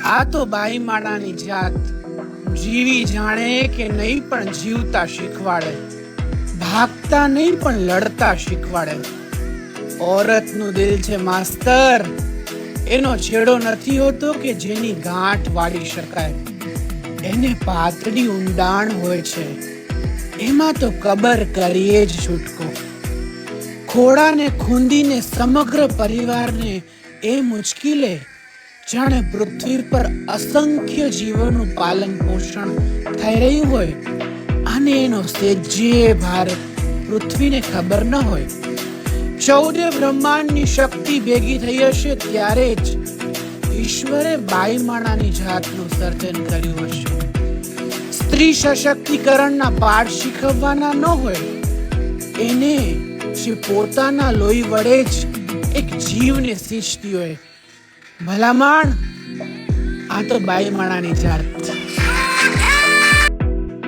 આ તો બાઈ માણાની જાત જીવી જાણે કે નહીં પણ જીવતા શીખવાડે, ભાગતા નહીં પણ લડતા શીખવાડે. ઓરતનું દિલ છે માસ્તર, એનો છેડો નથી હોતો કે જેની ગાંઠ વાળી શકાય. એને પાતળી ઊંડાણ હોય છે, એમાં તો કબર કરીએ જ છૂટકો. ખોડાને ખૂંદીને સમગ્ર પરિવારને એ મુશ્કેલે જાણે પૃથ્વી પર અસંખ્ય જીવોનું પાલન પોષણ થઈ રહ્યું હોય અને એનો સેજે ભાર પૃથ્વીને ખબર ન હોય. 14 બ્રહ્માંડની શક્તિ ભેગી થઈ હશે ત્યારે જ ઈશ્વરે બાઈ માણાની જાતનું સર્જન કર્યું હશે. સ્ત્રી સશક્તિકરણના પાઠ શીખવવાના ન હોય, એને જે પોતાના લોહી વડે જ એક જીવને સિંચતી હોય. ભલામણ આ તો બાઈ માણાની જાત.